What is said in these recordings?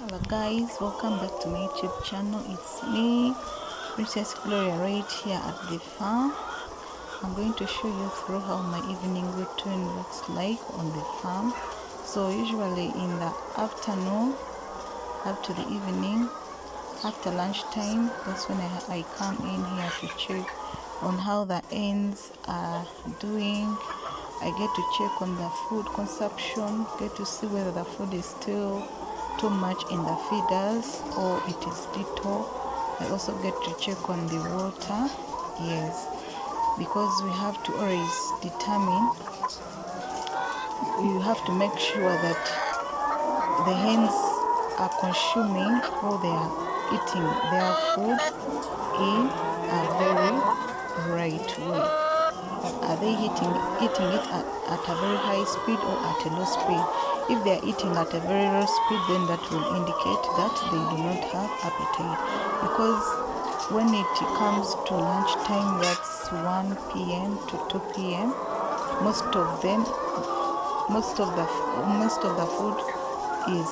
Hello guys, welcome back to my YouTube channel. It's me, Princess Gloria, right here at the farm. I'm going to show you through how my evening routine looks like on the farm. So usually in the afternoon up to the evening, after lunchtime, that's when I come in here to check on how the hens are doing. I get to check on the food consumption, get to see whether the food is still too much in the feeders or it is little. I also get to check on the water, yes, because we have to always determine, you have to make sure that the hens are consuming or they are eating their food in a very right way. Are they eating it at a very high speed or at a low speed? If they are eating at a very low speed, then that will indicate that they do not have appetite. Because when it comes to lunchtime, that's 1 p.m. to 2 p.m., most of the food is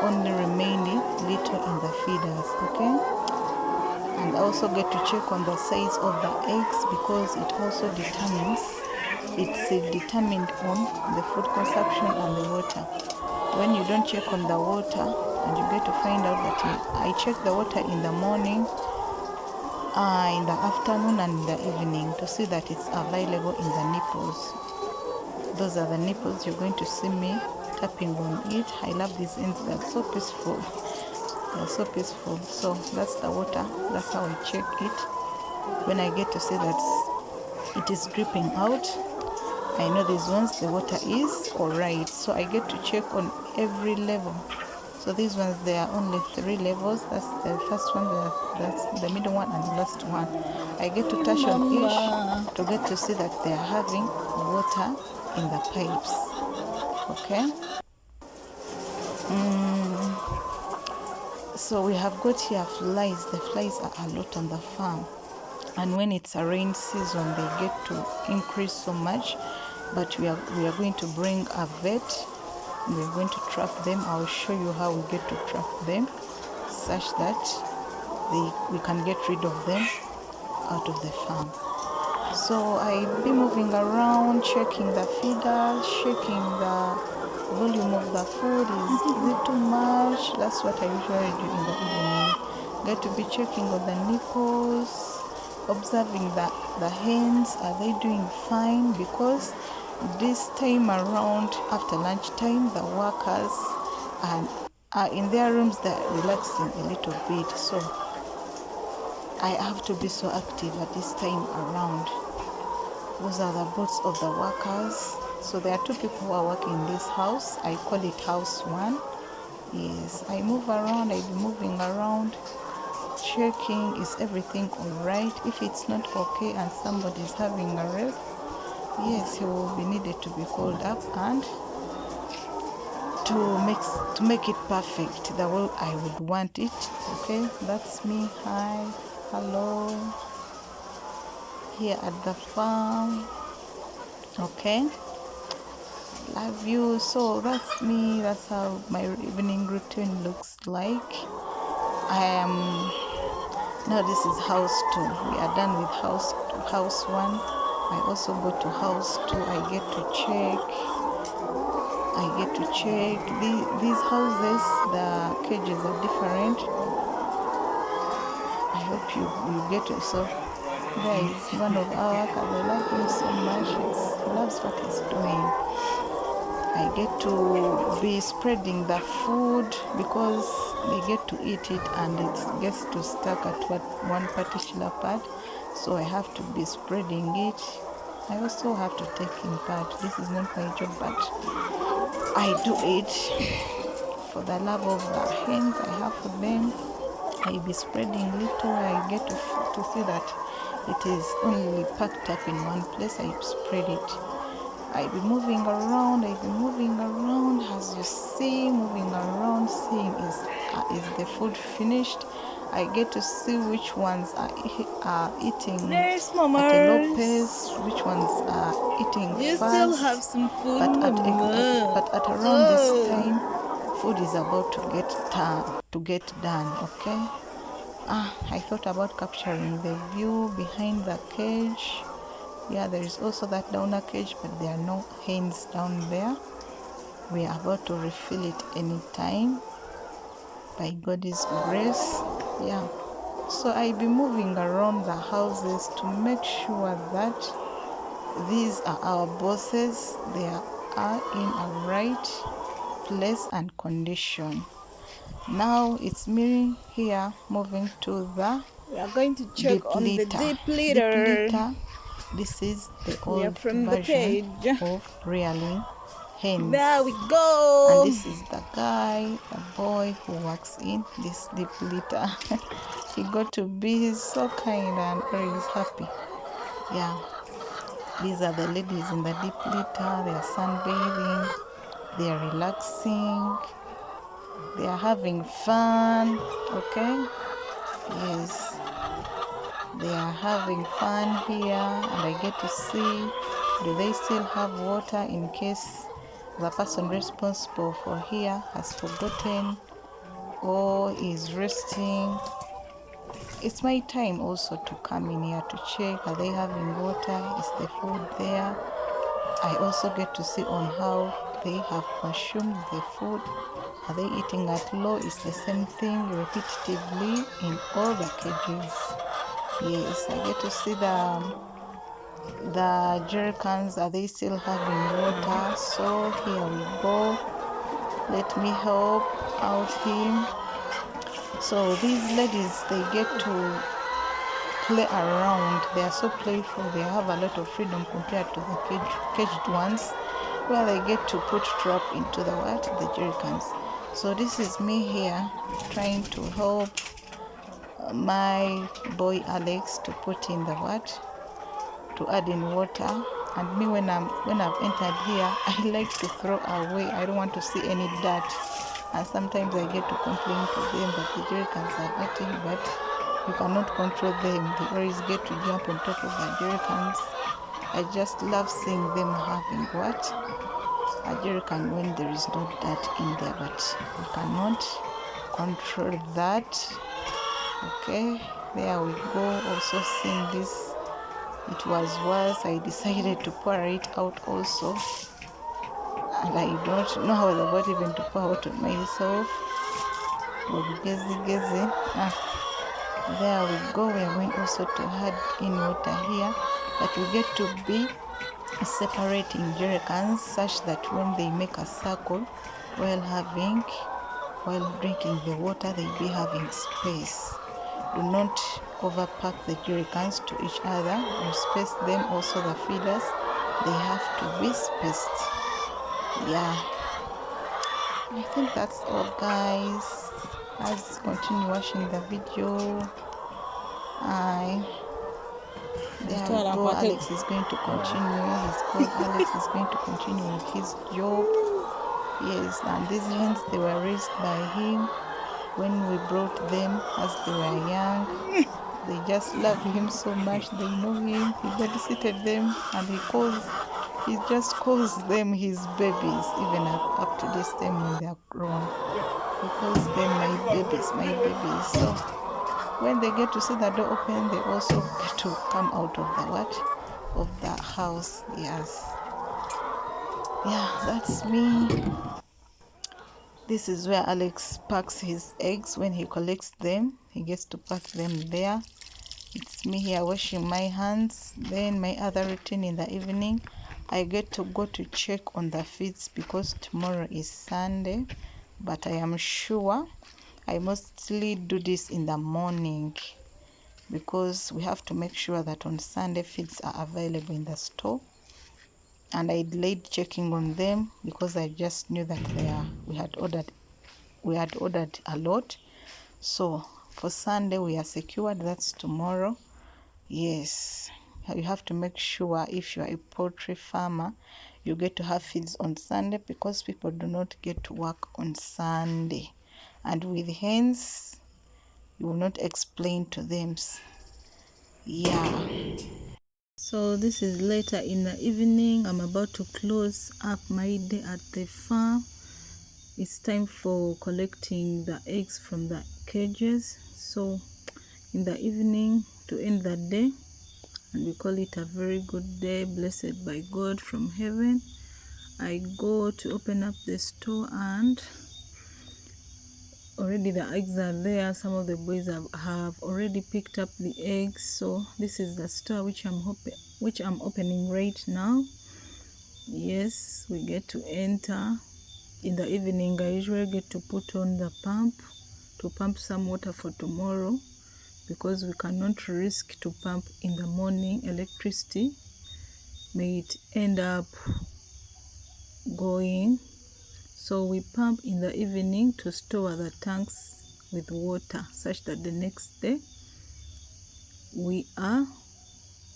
only remaining little in the feeders, okay? And also get to check on the size of the eggs, because it also determines, it's determined on the food consumption and the water. When you don't check on the water, and you get to find out that I check the water in the morning, in the afternoon and in the evening, to see that it's available in the nipples. Those are the nipples. You're going to see me tapping on it. I love these ends, they're so peaceful. They're so peaceful. So that's the water. That's how I check it. When I get to see that it is dripping out, I know these ones the water is alright. So I get to check on every level. So these ones, there are only 3 levels. That's the first one, that's the middle one, and the last one. I get to touch on each to get to see that they are having water in the pipes. Okay. So we have got here flies. The flies are a lot on the farm, and when it's a rain season, they get to increase so much. But we are going to bring a vet. We are going to trap them. I'll show you how we get to trap them, such that we can get rid of them out of the farm. So I'll be moving around, checking the feeders, checking the volume of the food. Is it too much? That's what I usually do in the evening. Get to be checking on the nipples, observing the hens. Are they doing fine? Because this time around, after lunchtime, the workers are in their rooms. They're relaxing a little bit, so I have to be so active at this time around. Those are the boats of the workers. So there are 2 people who are working in this house. I call it house 1. Yes, I move around. I'll be moving around, checking is everything alright. If it's not okay and somebody is having a rest, yes, he will be needed to be called up and to make it perfect the way I would want it. Okay, that's me. Hi, hello, here at the farm. Okay, love you. So that's me. That's how my evening routine looks like. Now this is house 2. We are done with house 1. I also go to house 2. I get to check these houses. The cages are different. I hope you get to. So there is one of our workers. I love him so much. He loves what he's doing. I get to be spreading the food, because they get to eat it and it gets to stuck at one particular part. So I have to be spreading it. I also have to take in part. This is not my job, but I do it for the love of the hens I have for them. I be spreading little. I get to see that it is only packed up in one place. I spread it. I be moving around. As you see, moving around, seeing is the food finished. I get to see which ones are eating at a low pace, which ones are eating fast. You still have some food, but at around this time, food is about to get done. Okay. I thought about capturing the view behind the cage. Yeah, there is also that downer cage, but there are no hens down there. We are about to refill it anytime by God's grace. Yeah. So I'll be moving around the houses to make sure that these are our bosses. They are in a right place and condition. Now it's me here moving to the We are going to check on the deep litter. This is the We are old from the version cage. of rearing hens. There we go. And this is the guy, the boy who works in this deep litter. He got to be, he's so kind and very happy. Yeah. These are the ladies in the deep litter. They are sunbathing. They are relaxing. They are having fun. Okay. Yes. They are having fun here, and I get to see, do they still have water in case the person responsible for here has forgotten or is resting. It's my time also to come in here to check, are they having water, is the food there. I also get to see on how they have consumed the food. Are they eating at low? It's the same thing repetitively in all the cages. Yes, I get to see the jerry cans. Are they still having water? So here we go. Let me help out him. So these ladies, they get to play around. They are so playful. They have a lot of freedom compared to the caged ones, where they get to put trap into the jerry cans. So this is me here trying to help my boy Alex to put in to add in water. And me, when I've entered here, I like to throw away. I don't want to see any dirt. And sometimes I get to complain to them that the jerry cans are dirty, but you cannot control them. They always get to jump on top of the jerry cans. I just love seeing them having a jerry can when there is no dirt in there, but you cannot control that. Okay, there we go. Also seeing this, it was worse. I decided to pour it out also, and I don't know how I was about even to pour out on myself. There we go. We are going also to add in water here, but we get to be separating jerry cans such that when they make a circle while drinking the water, they be having space. Do not overpack the jerry cans to each other. You space them. Also the feeders, they have to be spaced. Yeah, I think that's all, guys. Let's continue watching the video. There we go. Alex is going to continue. He's called Alex is going to continue with his job. Yes, and these hens, they were raised by him when we brought them as they were young. They just love him so much. They know him. He babysitted them, and he just calls them his babies, even up to this time when they are grown. He calls them my babies, my babies. So when they get to see the door open, they also get to come out of the house. Yes. Yeah, that's me. This is where Alex packs his eggs. When he collects them, he gets to pack them there. It's me here washing my hands. Then my other routine in the evening, I get to go to check on the feeds because tomorrow is Sunday, but I am sure I mostly do this in the morning because we have to make sure that on Sunday feeds are available in the store. And I delayed checking on them because I just knew that we had ordered a lot. So for Sunday we are secured. That's tomorrow. Yes, you have to make sure if you are a poultry farmer, you get to have feeds on Sunday because people do not get to work on Sunday. And with hens, you will not explain to them. Yeah. So this is later in the evening. I'm about to close up my day at the farm. it's time for collecting the eggs from the cages. So in the evening, to end the day, and we call it a very good day, blessed by God from heaven, I go to open up the store, and already the eggs are there. Some of the boys have already picked up the eggs. So this is the store which I'm opening right now. Yes, we get to enter. In the evening, I usually get to put on the pump to pump some water for tomorrow, because we cannot risk to pump in the morning. Electricity may it end up going, so we pump in the evening to store the tanks with water, such that the next day we are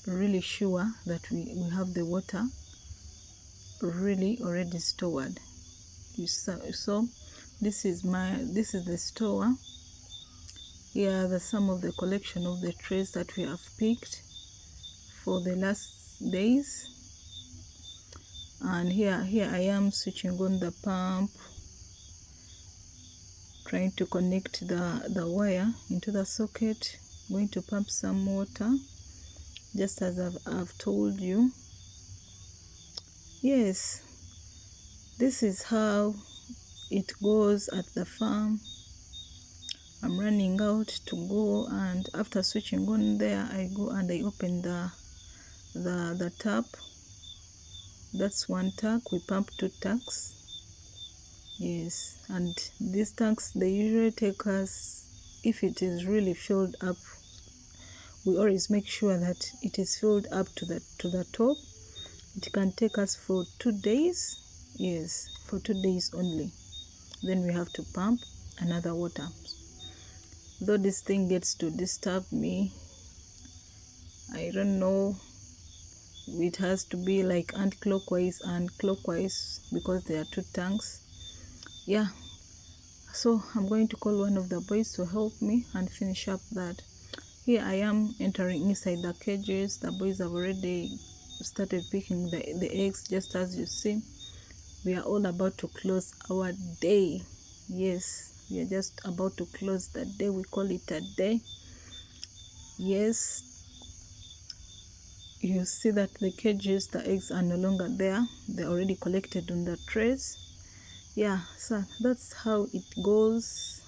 really sure that we have the water really already stored. So this is the store. Here are some of the collection of the trays that we have picked for the last days. And here I am switching on the pump, trying to connect the wire into the socket, going to pump some water, just as I've told you. Yes, this is how it goes at the farm. I'm running out to go, and after switching on there, I go and I open the tap. That's one tank. We pump 2 tanks. Yes, and these tanks, they usually take us, if it is really filled up, we always make sure that it is filled up to the top. It can take us for 2 days. Yes, for 2 days only. Then we have to pump another water. Though this thing gets to disturb me, I don't know, it has to be like anti-clockwise and clockwise, because there are 2 tanks. Yeah, so I'm going to call one of the boys to help me and finish up that. Here I am entering inside the cages. The boys have already started picking the eggs. Just as you see, we are all about to close our day. Yes, we are just about to close the day. We call it a day. Yes, you see that the cages, the eggs are no longer there. They're already collected on the trays. Yeah, so that's how it goes.